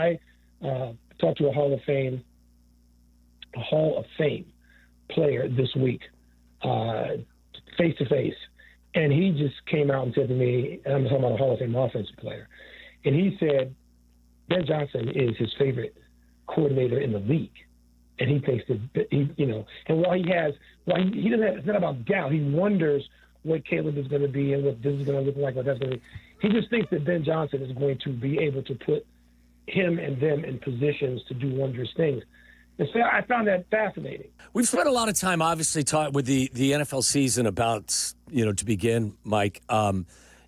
I talked to a Hall of Fame player this week, face to face, and he just came out and said to me, and I'm talking about a Hall of Fame offensive player, and he said Ben Johnson is his favorite coordinator in the league, and he thinks that and while he doesn't have, it's not about doubt. He wonders what Caleb is going to be and what this is going to look like, what that's going to be. He just thinks that Ben Johnson is going to be able to put him and them in positions to do wondrous things. And so I found that fascinating. We've spent a lot of time, obviously, talking with the NFL season about, to begin, Mike, when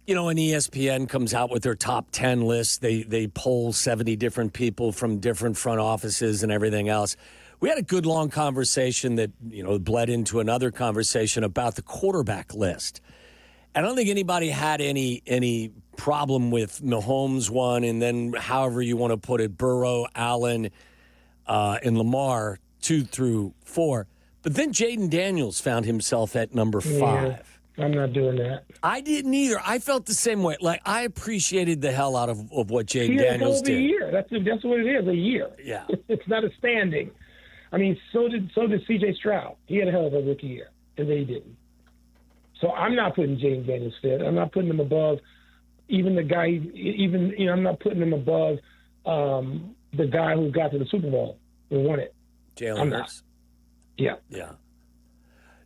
ESPN comes out with their top 10 list, they poll 70 different people from different front offices and everything else. We had a good long conversation that, bled into another conversation about the quarterback list. I don't think anybody had any problem with Mahomes one, and then however you want to put it, Burrow, Allen, and Lamar 2 through 4. But then Jaden Daniels found himself at number 5. Yeah, I'm not doing that. I didn't either. I felt the same way. Like, I appreciated the hell out of what Jaden Daniels did. A year. That's what it is, a year. Yeah. It's not a standing. I mean, so did C.J. Stroud. He had a hell of a rookie year, and then he didn't. So I'm not putting Jaden Daniels fifth. I'm not putting him above even the guy. I'm not putting him above the guy who got to the Super Bowl and won it. Jalen Hurts. Yeah. Yeah.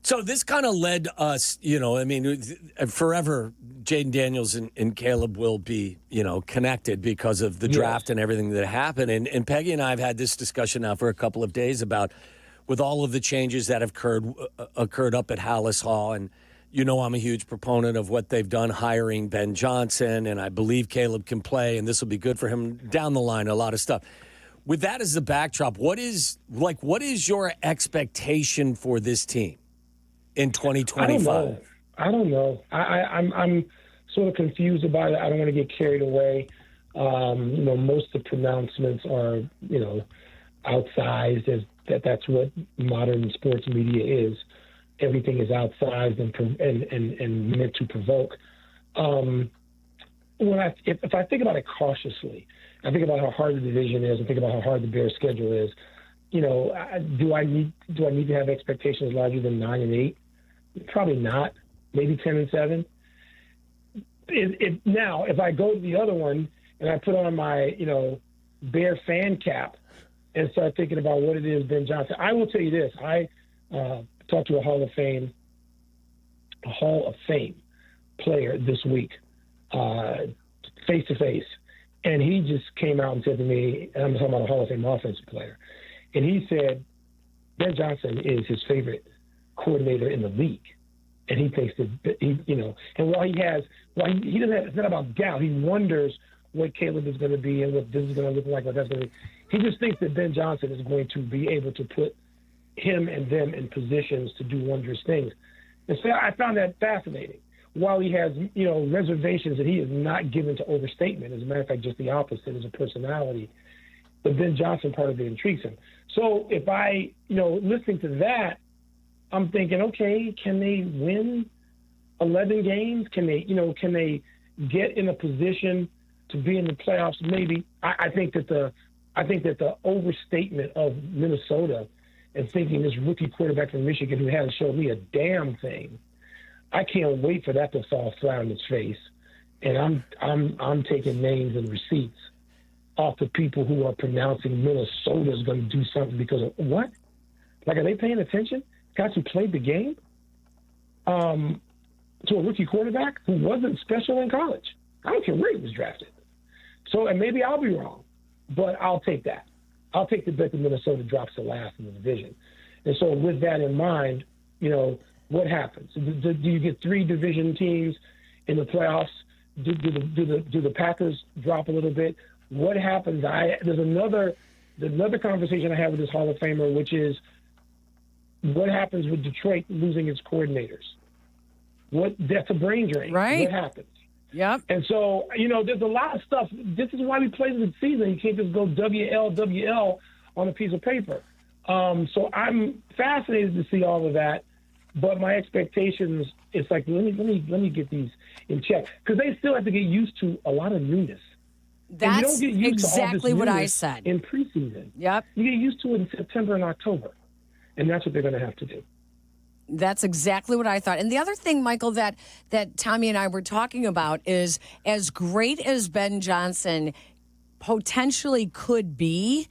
So this kind of led us, forever Jaden Daniels and Caleb will be, connected because of the draft and everything that happened. And Peggy and I have had this discussion now for a couple of days about with all of the changes that have occurred up at Hallis Hall. And, I'm a huge proponent of what they've done hiring Ben Johnson, and I believe Caleb can play, and this will be good for him down the line, a lot of stuff. With that as the backdrop, what is your expectation for this team in 2025? I don't know. I'm sort of confused about it. I don't want to get carried away. Most of the pronouncements are, outsized, as that's what modern sports media is. Everything is outsized and meant to provoke. If I think about it cautiously, I think about how hard the division is. I think about how hard the Bears' schedule is. Do I need to have expectations larger than 9-8? Probably not. Maybe 10-7. If I go to the other one and I put on my Bear fan cap and start thinking about what it is Ben Johnson, I will tell you this. I talked to a Hall of Fame player this week, face to face, and he just came out and said to me, and I'm talking about a Hall of Fame offensive player, and he said Ben Johnson is his favorite coordinator in the league, and he thinks that and while he doesn't have, it's not about doubt. He wonders what Caleb is going to be and what this is going to look like, what that's going to be. He just thinks that Ben Johnson is going to be able to put him and them in positions to do wondrous things. And so I found that fascinating. While he has, reservations that he is not given to overstatement, as a matter of fact, just the opposite as a personality, the Ben Johnson part of it intrigues him. So if I, listening to that, I'm thinking, okay, can they win 11 games? Can they get in a position to be in the playoffs? Maybe. I think that the overstatement of Minnesota and thinking this rookie quarterback from Michigan who hasn't showed me a damn thing, I can't wait for that to fall flat on its face. And I'm taking names and receipts off the people who are pronouncing Minnesota's going to do something because of what? Like, are they paying attention? Guys who played the game to a rookie quarterback who wasn't special in college. I don't care where he was drafted. So, and maybe I'll be wrong, but I'll take that. I'll take the bet that Minnesota drops to last in the division. And so with that in mind, what happens? Do you get 3 division teams in the playoffs? Do the Packers drop a little bit? What happens? There's another conversation I have with this Hall of Famer, which is what happens with Detroit losing its coordinators? That's a brain drain. Right. What happens? Yep. And so, there's a lot of stuff. This is why we play the season. You can't just go WL on a piece of paper. So I'm fascinated to see all of that. But my expectations, it's like, let me get these in check. Because they still have to get used to a lot of newness. And you That's don't get used exactly to all what this I newness said. in preseason. Yep. You get used to it in September and October, and that's what they're going to have to do. That's exactly what I thought. And the other thing, Michael, that Tommy and I were talking about is as great as Ben Johnson potentially could be,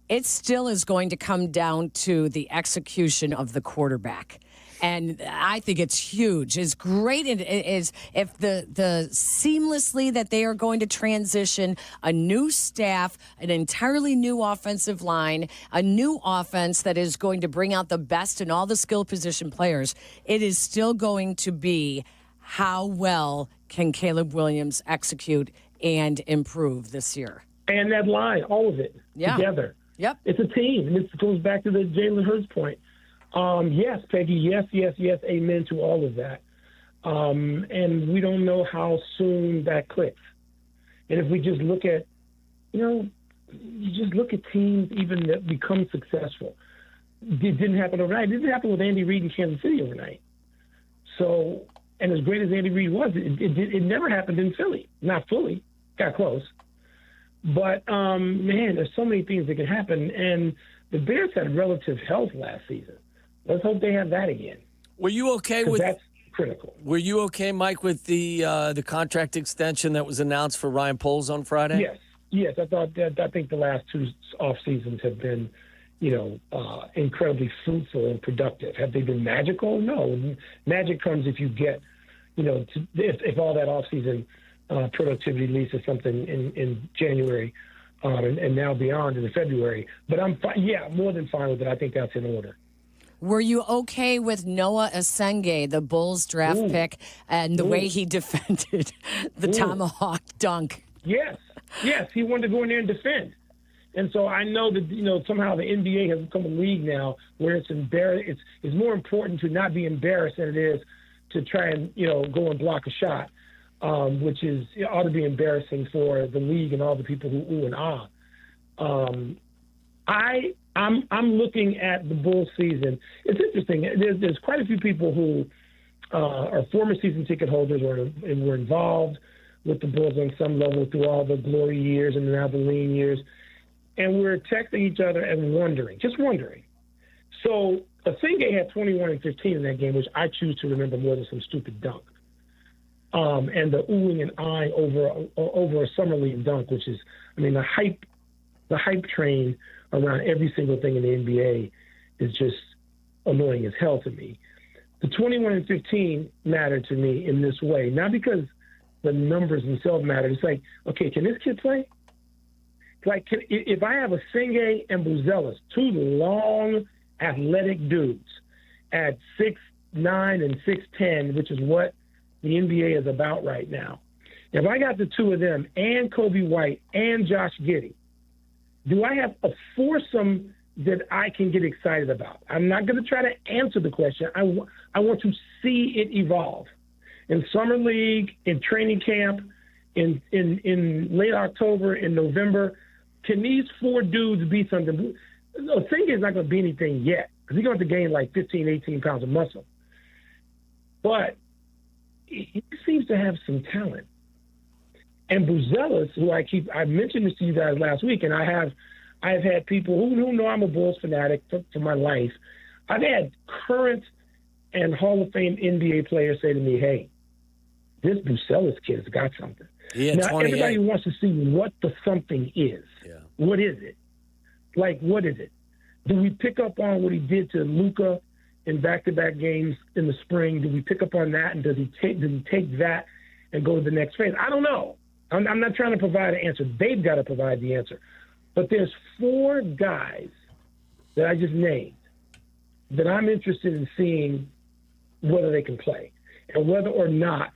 it still is going to come down to the execution of the quarterback. And I think it's huge. As great it is, if the seamlessly that they are going to transition a new staff, an entirely new offensive line, a new offense that is going to bring out the best in all the skill position players, it is still going to be how well can Caleb Williams execute and improve this year. And that line, all of it together. Yep. It's a team. And this goes back to the Jalen Hurts point. Yes, Peggy, yes, amen to all of that. And we don't know how soon that clicks. And if we just look at, you just look at teams even that become successful. It didn't happen overnight. It didn't happen with Andy Reid in Kansas City overnight. So, and as great as Andy Reid was, it never happened in Philly. Not fully. Got close. But, man, there's so many things that can happen. And the Bears had relative health last season. Let's hope they have that again. Were you okay with that's critical? Were you okay, Mike, with the contract extension that was announced for Ryan Poles on Friday? Yes. I think the last two off seasons have been, incredibly fruitful and productive. Have they been magical? No. Magic comes if you get, if all that off season productivity leads to something in January and now beyond into February. But I'm more than fine with it. I think that's in order. Were you okay with Noah Asenge, the Bulls draft pick, and the way he defended the tomahawk dunk? Yes, he wanted to go in there and defend. And so I know that, somehow the NBA has become a league now where it's more important to not be embarrassed than it is to try and, go and block a shot, which ought to be embarrassing for the league and all the people who ooh and ah. I'm looking at the Bulls season. It's interesting. There's quite a few people who are former season ticket holders and were involved with the Bulls on some level through all the glory years and now the lean years. And we're texting each other and just wondering. So Asenge had 21 and 15 in that game, which I choose to remember more than some stupid dunk. And the oohing and eyeing over a summer league dunk, which is, the hype train around every single thing in the NBA is just annoying as hell to me. The 21 and 15 matter to me in this way, not because the numbers themselves matter. It's like, okay, can this kid play? Like, if I have Asenge and Buzelis, two long, athletic dudes at 6'9" and 6'10", which is what the NBA is about right now. If I got the two of them and Kobe White and Josh Giddey, do I have a foursome that I can get excited about? I'm not going to try to answer the question. I want to see it evolve. In summer league, in training camp, in late October, in November, can these four dudes be something? Asenge is not going to be anything yet because he's going to gain like 15, 18 pounds of muscle. But he seems to have some talent. And Buzelis, who I mentioned this to you guys last week, and I've had people who know I'm a Bulls fanatic for my life. I've had current and Hall of Fame NBA players say to me, hey, this Buzelis kid has got something. Now, 28. everybody wants to see what the something is. Yeah. What is it? Like, what is it? Do we pick up on what he did to Luka in back-to-back games in the spring? Do we pick up on that, and does he take that and go to the next phase? I don't know. I'm not trying to provide an answer. They've got to provide the answer. But there's four guys that I just named that I'm interested in seeing whether they can play and whether or not,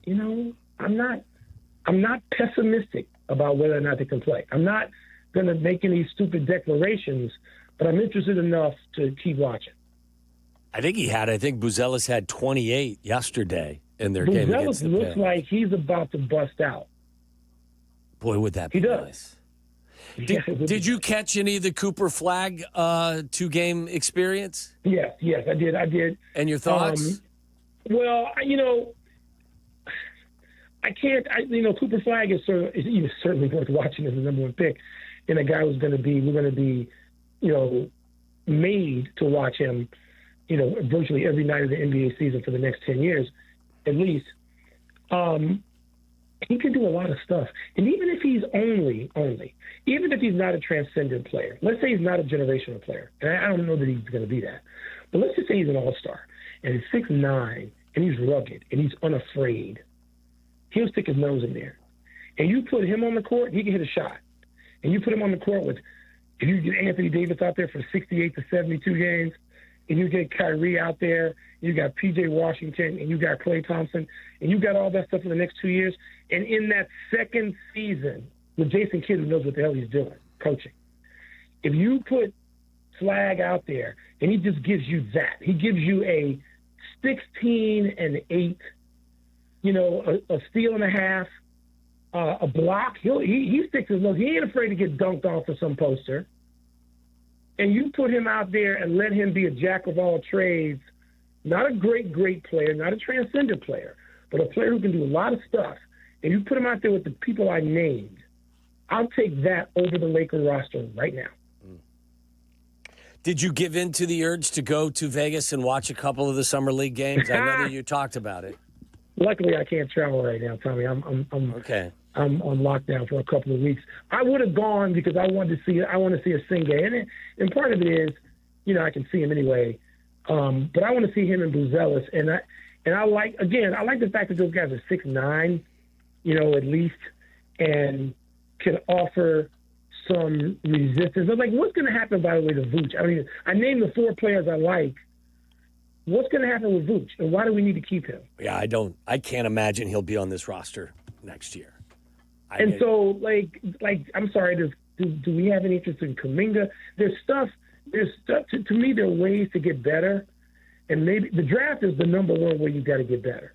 I'm not pessimistic about whether or not they can play. I'm not going to make any stupid declarations, but I'm interested enough to keep watching. I think Buzelis had 28 yesterday in their game against the Buzelis looks like he's about to bust out. Boy, would that be nice. Did you catch any of the Cooper Flagg 2-game experience? Yes, I did. And your thoughts? Well, Cooper Flag is certainly worth watching as the number one pick, and a guy we're going to be, made to watch him, virtually every night of the NBA season for the next 10 years, at least. He can do a lot of stuff. And even if he's even if he's not a transcendent player, let's say he's not a generational player, and I don't know that he's going to be that, but let's just say he's an all-star, and he's 6'9", and he's rugged, and he's unafraid. He'll stick his nose in there. And you put him on the court, he can hit a shot. And you put him on the court if you get Anthony Davis out there for 68 to 72 games, and you get Kyrie out there, you got P.J. Washington, and you got Klay Thompson, and you got all that stuff for the next 2 years. And in that second season, with Jason Kidd, who knows what the hell he's doing, coaching, if you put Flag out there, and he just gives you that, he gives you a 16 and 8, a steal and a half, a block. He sticks his nose. He ain't afraid to get dunked off for some poster. And you put him out there and let him be a jack of all trades, not a great player, not a transcendent player, but a player who can do a lot of stuff. And you put him out there with the people I named. I'll take that over the Laker roster right now. Did you give in to the urge to go to Vegas and watch a couple of the Summer League games? I know that you talked about it. Luckily, I can't travel right now, Tommy. I'm on lockdown for a couple of weeks. I would have gone because I want to see a Singh, and part of it is, I can see him anyway. But I want to see him in Buzelis, and I like the fact that those guys are 6'9", at least, and can offer some resistance. But what's going to happen, by the way, to Vooch? I named the 4 players I like. What's going to happen with Vooch, and why do we need to keep him? Yeah, I can't imagine he'll be on this roster next year. I'm sorry, do we have any interest in Kuminga? There's stuff, to me, there are ways to get better, and maybe the draft is the number one way you got to get better.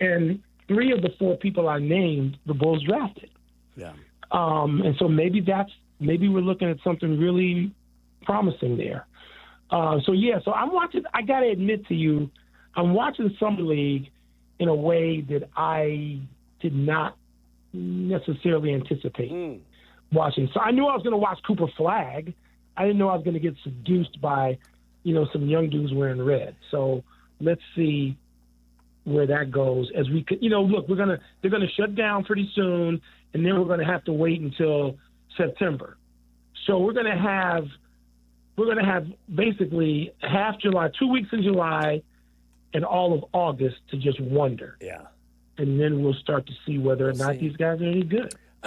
And 3 of the 4 people I named, the Bulls drafted. Yeah. And so maybe we're looking at something really promising there. So I'm watching. I got to admit to you, I'm watching Summer League in a way that I did not necessarily anticipate watching. So I knew I was going to watch Cooper Flag. I didn't know I was going to get seduced by, some young dudes wearing red. So let's see where that goes. As we could, look, they're gonna shut down pretty soon, and then we're going to have to wait until September. So we're going to have basically half July, 2 weeks in July, and all of August to just wonder. Yeah. And then we'll start to see whether or not these guys are any good.